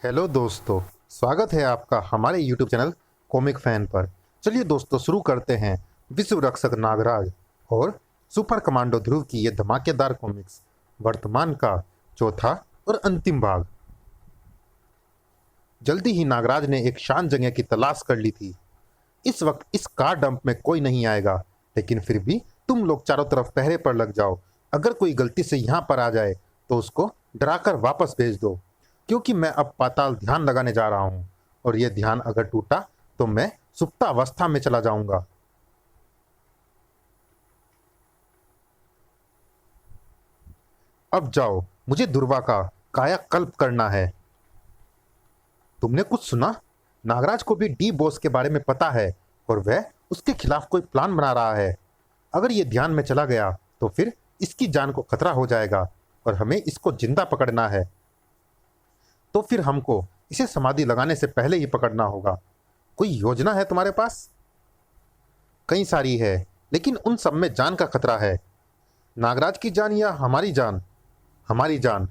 Hello दोस्तों, स्वागत है आपका हमारे यूट्यूब चैनल कॉमिक फैन पर। चलिए दोस्तों, शुरू करते हैं विश्व रक्षक नागराज और सुपर कमांडो ध्रुव की ये धमाकेदार कॉमिक्स वर्तमान का चौथा और अंतिम भाग। जल्दी ही नागराज ने एक शांत जगह की तलाश कर ली थी। इस वक्त इस कार डंप में कोई नहीं आएगा, लेकिन फिर भी तुम लोग चारों तरफ पहरे पर लग जाओ। अगर कोई गलती से यहाँ पर आ जाए तो उसको डराकर वापस भेज दो, क्योंकि मैं अब पाताल ध्यान लगाने जा रहा हूँ और यह ध्यान अगर टूटा तो मैं सुप्तावस्था में चला जाऊंगा। अब जाओ, मुझे दुर्वा का कायाकल्प करना है। तुमने कुछ सुना? नागराज को भी डी बॉस के बारे में पता है और वह उसके खिलाफ कोई प्लान बना रहा है। अगर ये ध्यान में चला गया तो फिर इसकी जान को खतरा हो जाएगा और हमें इसको जिंदा पकड़ना है। तो फिर हमको इसे समाधि लगाने से पहले ही पकड़ना होगा। कोई योजना है तुम्हारे पास? कई सारी है, लेकिन उन सब में जान का खतरा है। नागराज की जान या हमारी जान? हमारी जान।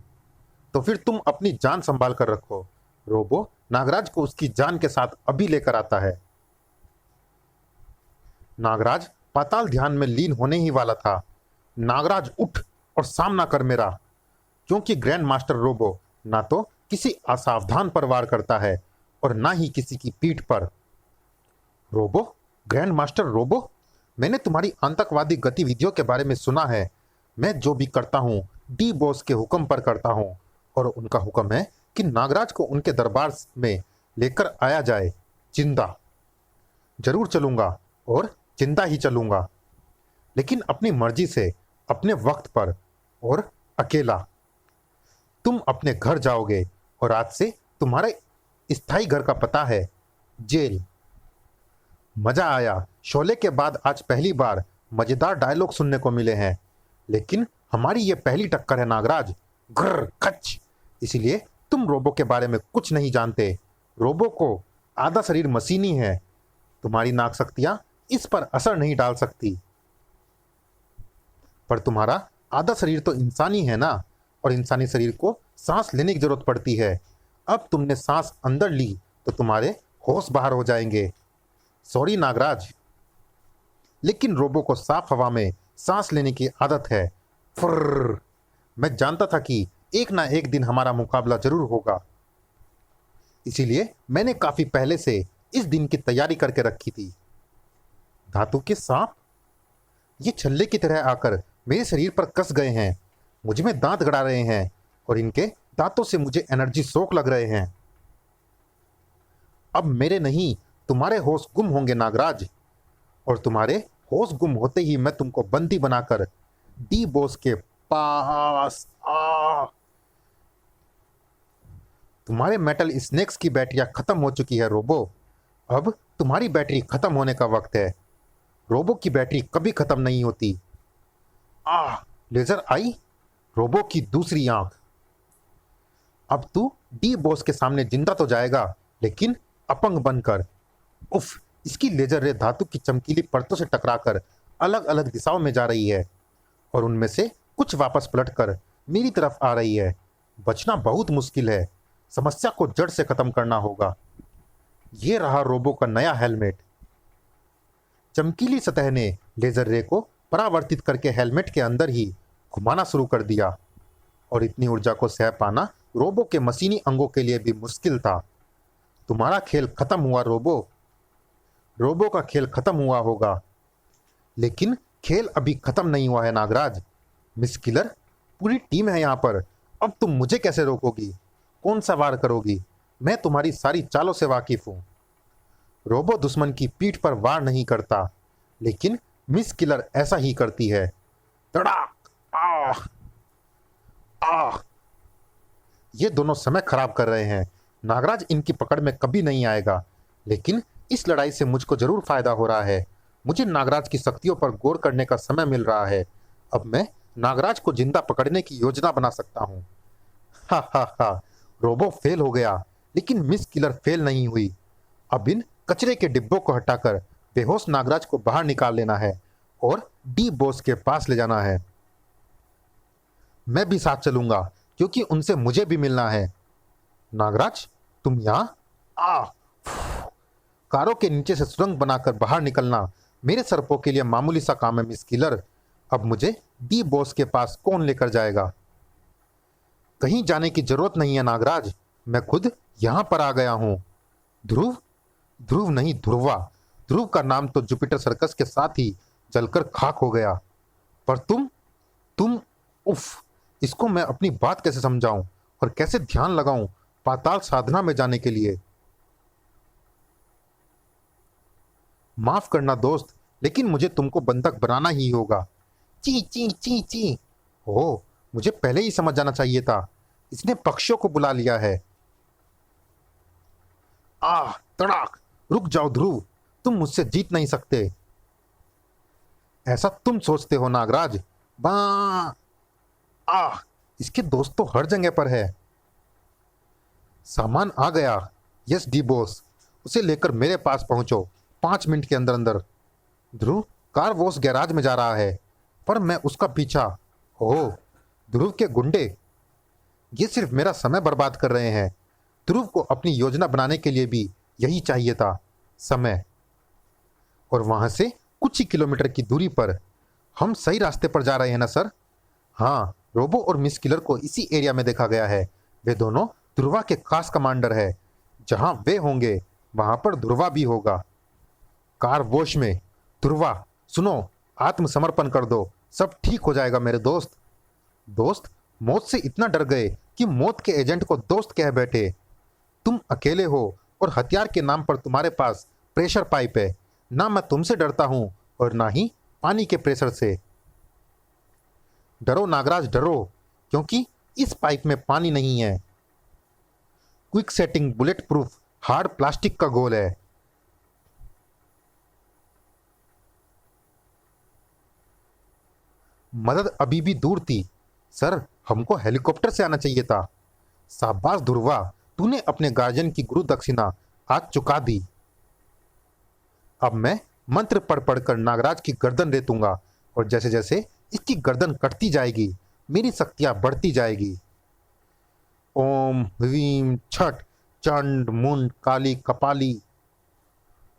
तो फिर तुम अपनी जान संभाल कर रखो। रोबो नागराज को उसकी जान के साथ अभी लेकर आता है। नागराज पाताल ध्यान में लीन होने ही वाला था। नागराज उठ और सामना कर मेरा, क्योंकि ग्रैंड मास्टर रोबो ना तो किसी असावधान पर वार करता है और ना ही किसी की पीठ पर। रोबो, ग्रैंड मास्टर रोबो, मैंने तुम्हारी आतंकवादी गतिविधियों के बारे में सुना है। मैं जो भी करता हूँ डी बॉस के हुक्म पर करता हूँ, और उनका हुक्म है कि नागराज को उनके दरबार में लेकर आया जाए जिंदा। जरूर चलूंगा और जिंदा ही चलूंगा, लेकिन अपनी मर्जी से, अपने वक्त पर और अकेला। तुम अपने घर जाओगे और आज से तुम्हारे स्थायी घर का पता है जेल। मजा आया। शोले के बाद आज पहली बार मजेदार डायलॉग सुनने को मिले हैं, लेकिन हमारी ये पहली टक्कर है नागराज। ग्र खच। इसलिए तुम रोबो के बारे में कुछ नहीं जानते। रोबो को आधा शरीर मशीनी है। तुम्हारी नाक शक्तियां इस पर असर नहीं डाल सकती, पर तुम्हारा आधा शरीर तो इंसानी है ना, और इंसानी शरीर को सांस लेने की जरूरत पड़ती है। अब तुमने सांस अंदर ली तो तुम्हारे होश बाहर हो जाएंगे। सॉरी नागराज, लेकिन रोबो को साफ हवा में सांस लेने की आदत है। फुर्र। मैं जानता था कि एक ना एक दिन हमारा मुकाबला जरूर होगा, इसीलिए मैंने काफी पहले से इस दिन की तैयारी करके रखी थी। धातु के सांप ये छल्ले की तरह आकर मेरे शरीर पर कस गए हैं, मुझ में दांत गड़ा रहे हैं और इनके दांतों से मुझे एनर्जी शॉक लग रहे हैं। अब मेरे नहीं, तुम्हारे होश गुम होंगे नागराज, और तुम्हारे होश गुम होते ही मैं तुमको बंदी बनाकर डी बॉस के पास तुम्हारे मेटल स्नेक्स की बैटरियां खत्म हो चुकी है रोबो। अब तुम्हारी बैटरी खत्म होने का वक्त है। रोबो की बैटरी कभी खत्म नहीं होती। लेजर आई। रोबो की दूसरी आंख। अब तू डी बॉस के सामने जिंदा तो जाएगा, लेकिन अपंग बनकर। उफ, इसकी लेजर रे धातु की चमकीली परतों से टकराकर अलग अलग दिशाओं में जा रही है, और उनमें से कुछ वापस पलटकर मेरी तरफ आ रही है। बचना बहुत मुश्किल है। समस्या को जड़ से खत्म करना होगा। ये रहा रोबो का नया हेलमेट। चमकीली सतह ने लेजर रे को परावर्तित करके हेलमेट के अंदर ही घुमाना शुरू कर दिया, और इतनी ऊर्जा को सह पाना रोबो के मशीनी अंगों के लिए भी मुश्किल था। तुम्हारा खेल खत्म हुआ रोबो। रोबो का खेल खत्म हुआ होगा, लेकिन खेल अभी खत्म नहीं हुआ है नागराज। मिस किलर, पूरी टीम है यहाँ पर। अब तुम मुझे कैसे रोकोगी? कौन सा वार करोगी? मैं तुम्हारी सारी चालों से वाकिफ हूँ। रोबो दुश्मन की पीठ पर वार नहीं करता, लेकिन मिस किलर ऐसा ही करती है। तड़ाक! आह! आह! ये दोनों समय खराब कर रहे हैं। नागराज इनकी पकड़ में कभी नहीं आएगा, लेकिन इस लड़ाई से मुझको जरूर फायदा हो रहा है। मुझे नागराज की शक्तियों पर गौर करने का समय मिल रहा है। अब मैं नागराज को जिंदा पकड़ने की योजना बना सकता हूँ। हा हा हा। रोबो फेल हो गया, लेकिन मिस किलर फेल नहीं हुई। अब इन कचरे के डिब्बों को हटाकर बेहोश नागराज को बाहर निकाल लेना है और डी बॉस के पास ले जाना है। मैं भी साथ चलूंगा, क्योंकि उनसे मुझे भी मिलना है। नागराज, तुम यहाँ आ कारों के नीचे से सुरंग बनाकर बाहर निकलना मेरे सरपों के लिए मामूली सा काम है मिस किलर। अब मुझे डी बॉस के पास कौन लेकर जाएगा? कहीं जाने की जरूरत नहीं है नागराज, मैं खुद यहां पर आ गया हूं। ध्रुव? ध्रुव नहीं, ध्रुवा। ध्रुव का नाम तो जुपिटर सर्कस के साथ ही जलकर खाक हो गया। पर तुम उफ, इसको मैं अपनी बात कैसे समझाऊं और कैसे ध्यान लगाऊं पाताल साधना में जाने के लिए? माफ करना दोस्त, लेकिन मुझे तुमको बंधक बनाना ही होगा। ची ची ची ची। ओह, मुझे पहले ही समझ जाना चाहिए था। इसने पक्षियों को बुला लिया है। आह, तड़ाक! रुक जाओ ध्रुव, तुम मुझसे जीत नहीं सकते। ऐसा तुम सोचते हो नागराज। बा आह, इसके दोस्त तो हर जगह पर है। सामान आ गया। यस डी बॉस, उसे लेकर मेरे पास पहुंचो 5 मिनट के अंदर अंदर। ध्रुव कार वॉश गैराज में जा रहा है, पर मैं उसका पीछा। ओह, ध्रुव के गुंडे, ये सिर्फ मेरा समय बर्बाद कर रहे हैं। ध्रुव को अपनी योजना बनाने के लिए भी यही चाहिए था, समय। और वहां से कुछ ही किलोमीटर की दूरी पर। हम सही रास्ते पर जा रहे हैं ना सर? हाँ, रोबो और मिस किलर को इसी एरिया में देखा गया है। वे दोनों ध्रुवा के खास कमांडर है। जहां वे होंगे वहां पर ध्रुवा भी होगा। कार वॉश में। ध्रुवा सुनो, आत्मसमर्पण कर दो, सब ठीक हो जाएगा मेरे दोस्त। दोस्त? मौत से इतना डर गए कि मौत के एजेंट को दोस्त कह बैठे। तुम अकेले हो और हथियार के नाम पर तुम्हारे पास प्रेशर पाइप है। ना मैं तुमसे डरता हूं और ना ही पानी के प्रेशर से। डरो नागराज, डरो, क्योंकि इस पाइप में पानी नहीं है। Quick setting bullet proof hard plastic का गोल है। मदद अभी भी दूर थी। सर, हमको हेलीकॉप्टर से आना चाहिए था। शाबाश ध्रुवा, तूने अपने गार्जियन की गुरु दक्षिणा आज चुका दी। अब मैं मंत्र पढ़ पढ़कर नागराज की गर्दन रेतूंगा और जैसे जैसे इसकी गर्दन कटती जाएगी मेरी शक्तियां बढ़ती जाएगी। ओम ह्रीम छठ चंड मुंड काली कपाली।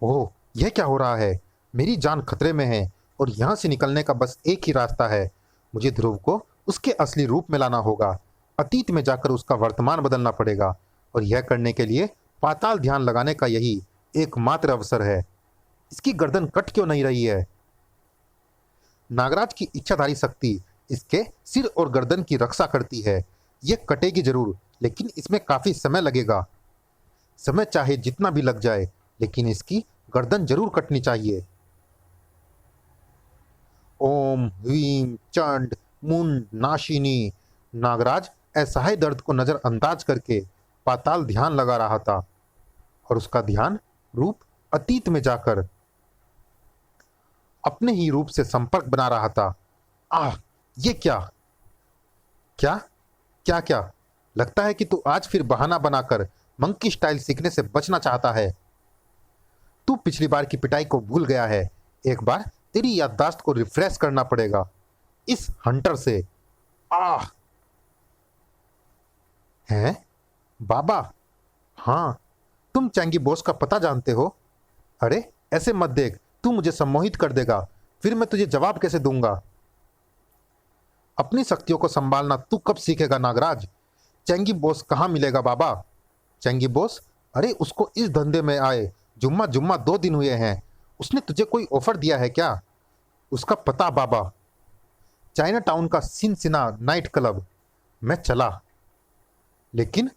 ओह, यह क्या हो रहा है? मेरी जान खतरे में है और यहां से निकलने का बस एक ही रास्ता है। मुझे ध्रुव को उसके असली रूप में लाना होगा। अतीत में जाकर उसका वर्तमान बदलना पड़ेगा और यह करने के लिए पाताल ध्यान लगाने का यही एकमात्र अवसर है। इसकी गर्दन कट क्यों नहीं रही है? नागराज की इच्छाधारी शक्ति इसके सिर और गर्दन की रक्षा करती है। यह कटेगी जरूर, लेकिन इसमें काफी समय लगेगा। समय चाहे जितना भी लग जाए, लेकिन इसकी गर्दन जरूर कटनी चाहिए। ओम ह्रीम चंड मुंड नाशिनी। नागराज असहाय दर्द को नजरअंदाज करके पाताल ध्यान लगा रहा था और उसका ध्यान रूप अतीत में जाकर अपने ही रूप से संपर्क बना रहा था। आह, ये क्या क्या क्या क्या? लगता है कि तू आज फिर बहाना बनाकर मंकी स्टाइल सीखने से बचना चाहता है। तू पिछली बार की पिटाई को भूल गया है। एक बार तेरी याददाश्त को रिफ्रेश करना पड़ेगा इस हंटर से। आह! हैं? बाबा? हाँ, तुम चैंगी बॉस का पता जानते हो? अरे ऐसे मत देख, तू मुझे सम्मोहित कर देगा, फिर मैं तुझे जवाब कैसे दूंगा? अपनी शक्तियों को संभालना तू कब सीखेगा नागराज? चैंगी बॉस कहाँ मिलेगा बाबा? Changi boss? अरे उसको इस धंधे में आए जुम्मा जुम्मा 2 दिन हुए हैं। उसने तुझे कोई ऑफर दिया है क्या? उसका पता बाबा, चाइना टाउन का सिनसिना नाइट क्लब। मैं चला, लेकिन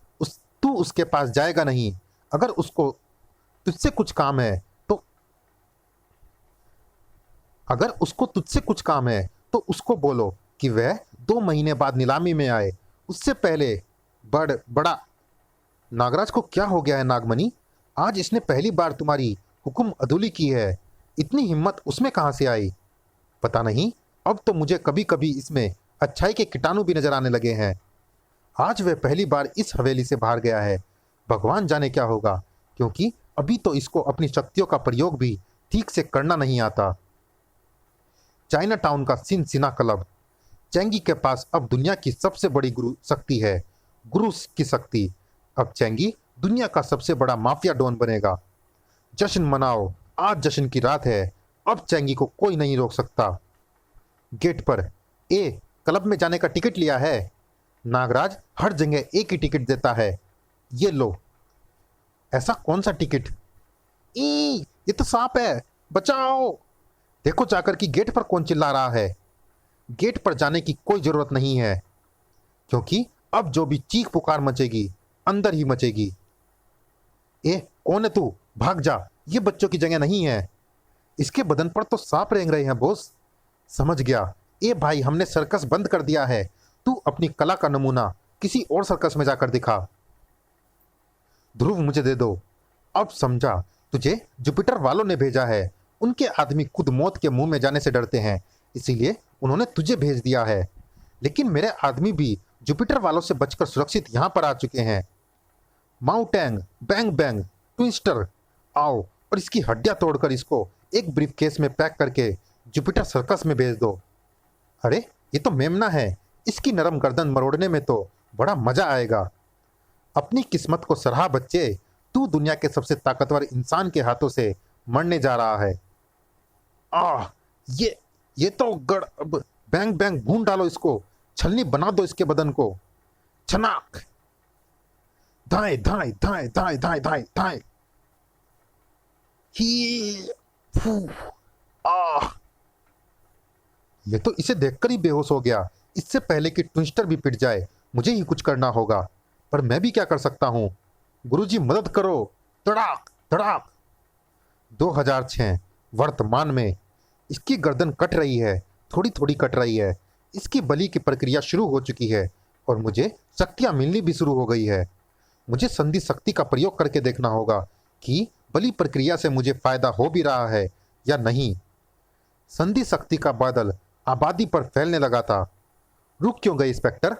तू उसके पास जाएगा नहीं। अगर उसको तुझसे कुछ काम है तो अगर उसको तुझसे कुछ काम है तो उसको बोलो कि वह 2 महीने बाद नीलामी में आए, उससे पहले बड़ा। नागराज को क्या हो गया है नागमणि? आज इसने पहली बार तुम्हारी हुक्म अधूली की है। इतनी हिम्मत उसमें कहां से आई? पता नहीं, अब तो मुझे कभी कभी इसमें अच्छाई के कीटाणु भी नजर आने लगे हैं। आज वह पहली बार इस हवेली से बाहर गया है। भगवान जाने क्या होगा, क्योंकि अभी तो इसको अपनी शक्तियों का प्रयोग भी ठीक से करना नहीं आता। चाइना टाउन का सिनसिना क्लब। चैंगी के पास अब दुनिया की सबसे बड़ी गुरु शक्ति है, गुरु की शक्ति। अब चैंगी दुनिया का सबसे बड़ा माफिया डॉन बनेगा। जश्न मनाओ, आज जश्न की रात है। अब चैंगी को कोई नहीं रोक सकता। गेट पर, ए क्लब में जाने का टिकट लिया है? नागराज हर जगह एक ही टिकट देता है। ये लो। ऐसा कौन सा टिकट? ई, ये तो सांप है, बचाओ। देखो जाकर कि गेट पर कौन चिल्ला रहा है। गेट पर जाने की कोई जरूरत नहीं है, क्योंकि अब जो भी चीख पुकार मचेगी अंदर ही मचेगी। ए कौन है तू? भाग जा, ये बच्चों की जगह नहीं है। इसके बदन पर तो सांप रेंग रहे हैं बॉस। समझ गया। ए भाई, हमने सर्कस बंद कर दिया है। तू अपनी कला का नमूना किसी और सर्कस में जाकर दिखा। ध्रुव मुझे दे दो। अब समझा, तुझे जुपिटर वालों ने भेजा है। उनके आदमी खुद मौत के मुंह में जाने से डरते हैं, इसीलिए उन्होंने तुझे भेज दिया है। लेकिन मेरे आदमी भी जुपिटर वालों से बचकर सुरक्षित यहां पर आ चुके हैं। माउटैंग, बैंग बैंग, ट्विस्टर, आओ और इसकी हड्डियां तोड़कर इसको एक ब्रीफकेस में पैक करके जुपिटर सर्कस में भेज दो। अरे ये तो मेमना है, इसकी नरम गर्दन मरोड़ने में तो बड़ा मजा आएगा। अपनी किस्मत को सराहा बच्चे, तू दुनिया के सबसे ताकतवर इंसान के हाथों से मरने जा रहा है। आह, ये तो गड़। बैंग बैंग, भून डालो इसको, छलनी बना दो इसके बदन को। छनाक, धाए धाए धाए धाए धाए धाए धाए। ही, फू, आह। ये तो इसे देखकर ही बेहोश हो गया। इससे पहले कि ट्विस्टर भी पिट जाए मुझे ही कुछ करना होगा। पर मैं भी क्या कर सकता हूं? गुरुजी मदद करो। तड़ाक तड़ाक। 2006 वर्तमान में इसकी गर्दन कट रही है, थोड़ी थोड़ी कट रही है। इसकी बलि की प्रक्रिया शुरू हो चुकी है और मुझे शक्तियां मिलनी भी शुरू हो गई है। मुझे संधि शक्ति का प्रयोग करके देखना होगा कि बलि प्रक्रिया से मुझे फायदा हो भी रहा है या नहीं। संधि शक्ति का बादल आबादी पर फैलने लगा था। रुक क्यों गए इंस्पेक्टर?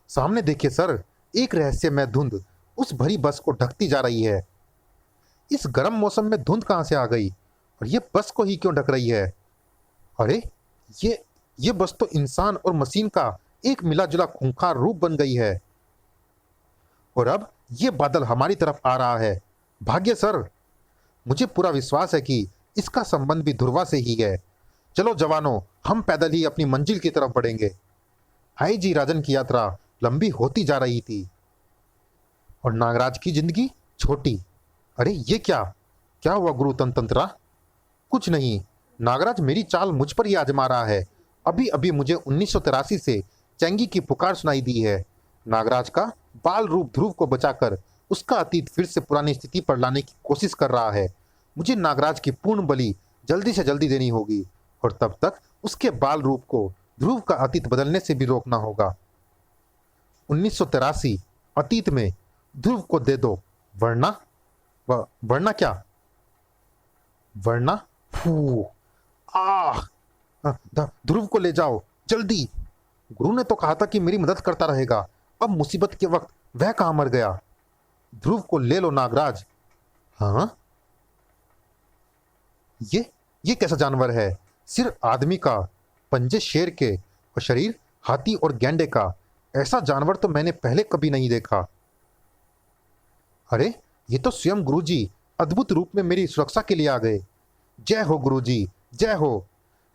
सामने देखिए सर, एक रहस्यमय धुंध उस भरी बस को ढकती जा रही है। इस गर्म मौसम में धुंध कहां से आ गई और ये बस को ही क्यों ढक रही है? अरे ये बस तो इंसान और मशीन का एक मिला जुला खूंखार रूप बन गई है। और अब ये बादल हमारी तरफ आ रहा है। भाग्य सर, मुझे पूरा विश्वास है कि इसका संबंध भी ध्रुवा से ही है। चलो जवानों, हम पैदल ही अपनी मंजिल की तरफ बढ़ेंगे। आईजी राजन की यात्रा लंबी होती जा रही थी और नागराज की जिंदगी छोटी। अरे ये क्या क्या हुआ गुरु तंत्रा? कुछ नहीं, नागराज मेरी चाल मुझ पर ही आजमा रहा है। अभी अभी मुझे 1983 से चैंगी की पुकार सुनाई दी है। नागराज का बाल रूप ध्रुव को बचाकर उसका अतीत फिर से पुरानी स्थिति पर लाने की कोशिश कर रहा है। मुझे नागराज की पूर्ण बलि जल्दी से जल्दी देनी होगी और तब तक उसके बाल रूप को ध्रुव का अतीत बदलने से भी रोकना होगा। 1983 अतीत में ध्रुव को दे दो, वरना क्या? वरना फू, आह, ध्रुव को ले जाओ जल्दी। गुरु ने तो कहा था कि मेरी मदद करता रहेगा। अब मुसीबत के वक्त वह कहां मर गया? ध्रुव को ले लो नागराज। हाँ, ये कैसा जानवर है? सिर आदमी का, पंजे शेर के और शरीर हाथी और गैंडे का। ऐसा जानवर तो मैंने पहले कभी नहीं देखा। अरे ये तो स्वयं गुरुजी अद्भुत रूप में मेरी सुरक्षा के लिए आ गए। जय हो गुरुजी, जय हो।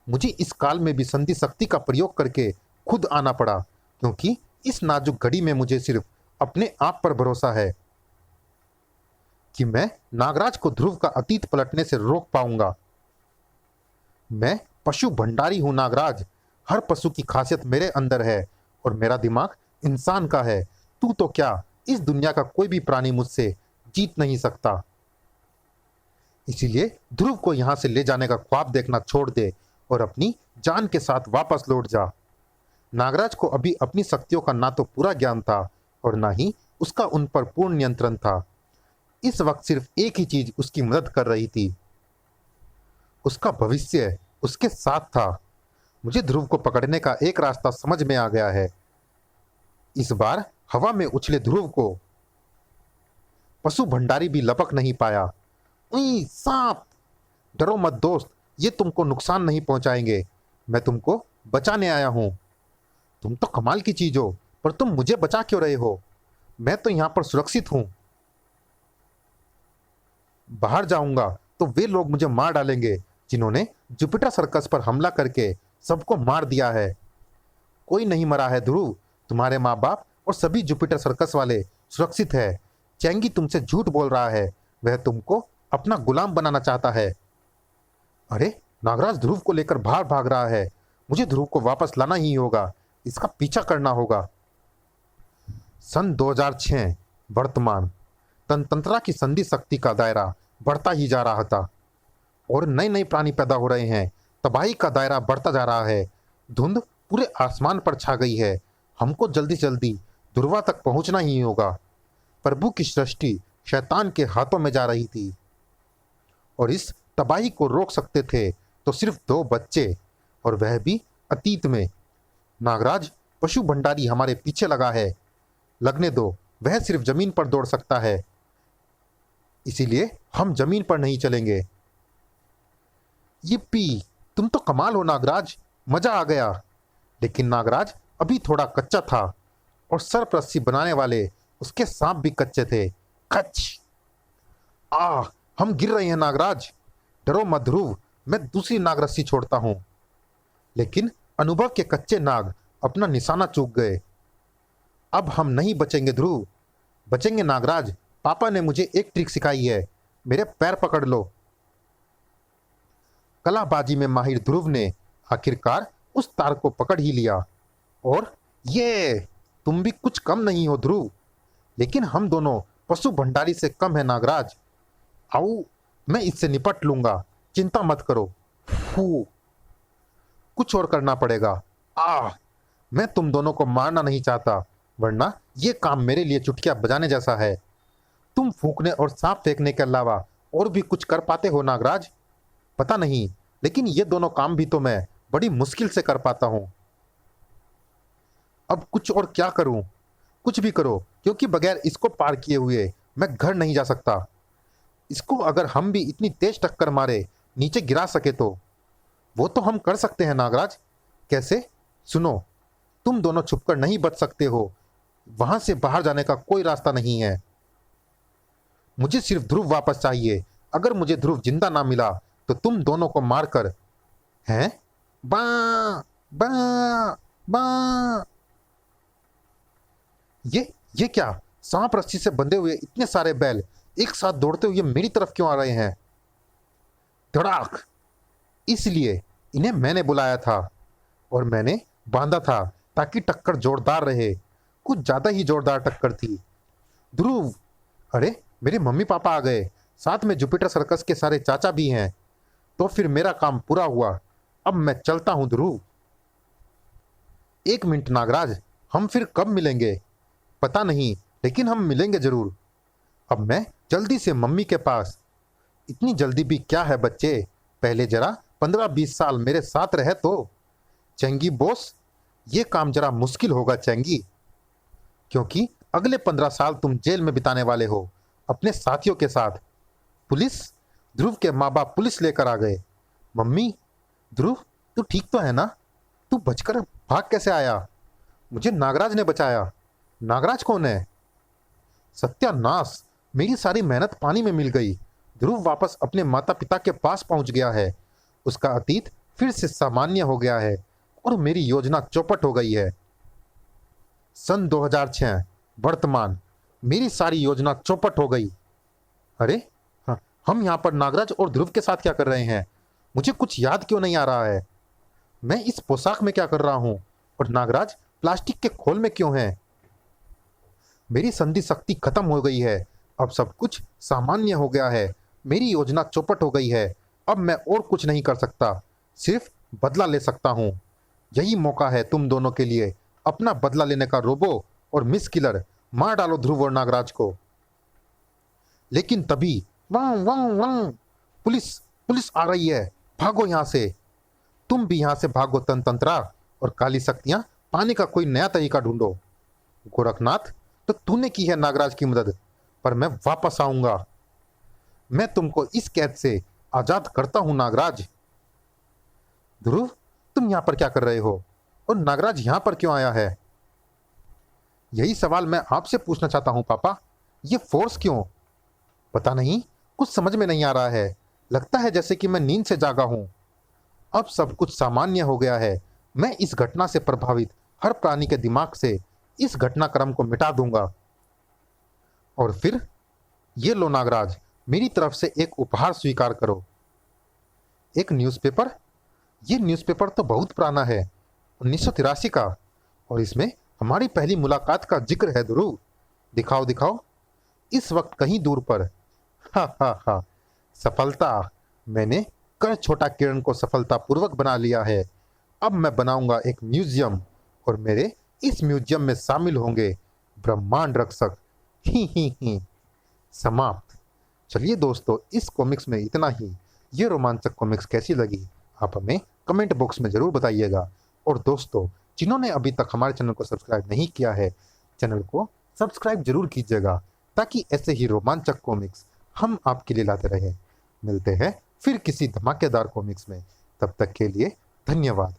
मुझे इस काल में भी संधि शक्ति का प्रयोग करके खुद आना पड़ा, क्योंकि इस नाजुक घड़ी में मुझे सिर्फ अपने आप पर भरोसा है कि मैं नागराज को ध्रुव का अतीत पलटने से रोक पाऊंगा। मैं पशु भंडारी हूं नागराज। हर पशु की खासियत मेरे अंदर है और मेरा दिमाग इंसान का है। तू तो क्या, इस दुनिया का कोई भी प्राणी मुझसे जीत नहीं सकता। इसीलिए ध्रुव को यहां से ले जाने का ख्वाब देखना छोड़ दे और अपनी जान के साथ वापस लौट जा। नागराज को अभी अपनी शक्तियों का ना तो पूरा ज्ञान था और ना ही उसका उन पर पूर्ण नियंत्रण था। इस वक्त सिर्फ एक ही चीज उसकी मदद कर रही थी, उसका भविष्य उसके साथ था। मुझे ध्रुव को पकड़ने का एक रास्ता समझ में आ गया है। इस बार हवा में उछले ध्रुव को पशु भंडारी भी लपक नहीं पाया। उई सांप! डरो मत दोस्त, ये तुमको नुकसान नहीं पहुंचाएंगे। मैं तुमको बचाने आया हूं। तुम तो कमाल की चीज हो, पर तुम मुझे बचा क्यों रहे हो? मैं तो यहां पर सुरक्षित हूं। बाहर जाऊंगा तो वे लोग मुझे मार डालेंगे जिन्होंने जुपिटर सर्कस पर हमला करके सबको मार दिया है। कोई नहीं मरा है ध्रुव, तुम्हारे माँ बाप और सभी जुपिटर सर्कस वाले सुरक्षित है। चैंगी तुमसे झूठ बोल रहा है, वह तुमको अपना गुलाम बनाना चाहता है। अरे नागराज ध्रुव को लेकर बाहर भाग रहा है, मुझे ध्रुव को वापस लाना ही होगा, इसका पीछा करना होगा। सन 2006 वर्तमान। तंत्रा की संधि शक्ति का दायरा बढ़ता ही जा रहा था और नए नए प्राणी पैदा हो रहे हैं। तबाही का दायरा बढ़ता जा रहा है। धुंध पूरे आसमान पर छा गई है। हमको जल्दी जल्दी ध्रुवा तक पहुंचना ही होगा। प्रभु की सृष्टि शैतान के हाथों में जा रही थी और इस तबाही को रोक सकते थे तो सिर्फ 2 बच्चे, और वह भी अतीत में। नागराज पशु भंडारी हमारे पीछे लगा है। लगने दो, वह सिर्फ जमीन पर दौड़ सकता है, इसीलिए हम जमीन पर नहीं चलेंगे। yippee, तुम तो कमाल हो नागराज, मजा आ गया। लेकिन नागराज अभी थोड़ा कच्चा था और सर्प रस्सी बनाने वाले उसके सांप भी कच्चे थे। कच! हम गिर रहे हैं नागराज। डरो मत ध्रुव, मैं दूसरी नाग रस्सी छोड़ता हूं। लेकिन अनुभव के कच्चे नाग अपना निशाना चूक गए। अब हम नहीं बचेंगे ध्रुव। बचेंगे नागराज, पापा ने मुझे एक ट्रिक सिखाई है, मेरे पैर पकड़ लो। कलाबाजी में माहिर ध्रुव ने आखिरकार उस तार को पकड़ ही लिया। और ये, तुम भी कुछ कम नहीं हो ध्रुव, लेकिन हम दोनों पशु भंडारी से कम है नागराज। आओ, मैं इससे निपट लूंगा, चिंता मत करो। फू, कुछ और करना पड़ेगा। मैं तुम दोनों को मारना नहीं चाहता, वरना ये काम मेरे लिए चुटकियां बजाने जैसा है। तुम फूंकने और सांप फेंकने के अलावा और भी कुछ कर पाते हो नागराज? पता नहीं, लेकिन ये दोनों काम भी तो मैं बड़ी मुश्किल से कर पाता हूं। अब कुछ और क्या करूं? कुछ भी करो, क्योंकि बगैर इसको पार किए हुए मैं घर नहीं जा सकता। इसको अगर हम भी इतनी तेज टक्कर मारे नीचे गिरा सके तो वो तो हम कर सकते हैं नागराज। कैसे? सुनो, तुम दोनों छुपकर नहीं बच सकते हो, वहां से बाहर जाने का कोई रास्ता नहीं है। मुझे सिर्फ ध्रुव वापस चाहिए। अगर मुझे ध्रुव जिंदा ना मिला तो तुम दोनों को मारकर। हैं? बा बा बा। ये क्या? सांप रस्सी से बंधे हुए इतने सारे बैल एक साथ दौड़ते हुए मेरी तरफ क्यों आ रहे हैं? धड़ाक! इसलिए इन्हें मैंने बुलाया था और मैंने बांधा था ताकि टक्कर जोरदार रहे। कुछ ज्यादा ही जोरदार टक्कर थी। ध्रुव! अरे, मेरे मम्मी पापा आ गए, साथ में जुपिटर सर्कस के सारे चाचा भी हैं। तो फिर मेरा काम पूरा हुआ। अब मैं चलता हूं ध्रुव। 1 मिनट नागराज, हम फिर कब मिलेंगे? पता नहीं, लेकिन हम मिलेंगे जरूर। अब मैं जल्दी से मम्मी के पास। इतनी जल्दी भी क्या है बच्चे, पहले जरा 15-20 साल मेरे साथ रहे तो। चैंगी बॉस, ये काम जरा मुश्किल होगा चैंगी, क्योंकि अगले 15 साल तुम जेल में बिताने वाले हो अपने साथियों के साथ। पुलिस? ध्रुव के माँ बाप पुलिस लेकर आ गए। मम्मी, ध्रुव तू ठीक तो है ना? तू बचकर भाग कैसे आया? मुझे नागराज ने बचाया। नागराज कौन है? सत्यानाश, मेरी सारी मेहनत पानी में मिल गई। ध्रुव वापस अपने माता पिता के पास पहुंच गया है। उसका अतीत फिर से सामान्य हो गया है और मेरी योजना चौपट हो गई है। सन 2006 वर्तमान। मेरी सारी योजना चौपट हो गई। अरे हाँ, हम यहाँ पर नागराज और ध्रुव के साथ क्या कर रहे हैं? मुझे कुछ याद क्यों नहीं आ रहा है। मैं इस पोशाक में क्या कर रहा हूँ और नागराज प्लास्टिक के खोल में क्यों है? मेरी संधि शक्ति खत्म हो गई है। अब सब कुछ सामान्य हो गया है। मेरी योजना चौपट हो गई है। अब मैं और कुछ नहीं कर सकता, सिर्फ बदला ले सकता हूँ। यही मौका है तुम दोनों के लिए अपना बदला लेने का। रोबो और मिस किलर, मार डालो ध्रुव और नागराज को। लेकिन तभी वां वां वां, पुलिस पुलिस आ रही है, भागो यहाँ से। तुम भी यहाँ से भागो तंत्रा, और काली शक्तियां पाने का कोई नया तरीका ढूंढो। गोरखनाथ, तो तूने की है नागराज की मदद, पर मैं वापस आऊंगा। मैं तुमको इस कैद से आजाद करता हूं नागराज। ध्रुव, तुम यहाँ पर क्या कर रहे हो और नागराज यहाँ पर क्यों आया है? यही सवाल मैं आपसे पूछना चाहता हूं पापा। ये फोर्स क्यों? पता नहीं, कुछ समझ में नहीं आ रहा है। लगता है जैसे कि मैं नींद से जागा हूं। अब सब कुछ सामान्य हो गया है। मैं इस घटना से प्रभावित हर प्राणी के दिमाग से इस घटनाक्रम को मिटा दूंगा। और फिर ये लो नागराज, मेरी तरफ से एक उपहार स्वीकार करो। एक न्यूज़पेपर। ये न्यूज़पेपर तो बहुत पुराना है, 1983 का, और इसमें हमारी पहली मुलाकात का जिक्र है ध्रुव। दिखाओ दिखाओ। इस वक्त कहीं दूर पर। हा हा हा। सफलता। मैंने कर छोटा किरण को सफलतापूर्वक बना लिया है। अब मैं बनाऊंगा एक म्यूजियम, और मेरे इस म्यूजियम में शामिल होंगे ब्रह्मांड रक्षक। ही। समाप्त। चलिए दोस्तों, इस कॉमिक्स में इतना ही। ये रोमांचक कॉमिक्स कैसी लगी आप हमें कमेंट बॉक्स में ज़रूर बताइएगा। और दोस्तों, जिन्होंने अभी तक हमारे चैनल को सब्सक्राइब नहीं किया है, चैनल को सब्सक्राइब जरूर कीजिएगा, ताकि ऐसे ही रोमांचक कॉमिक्स हम आपके लिए लाते रहें। मिलते हैं फिर किसी धमाकेदार कॉमिक्स में। तब तक के लिए धन्यवाद।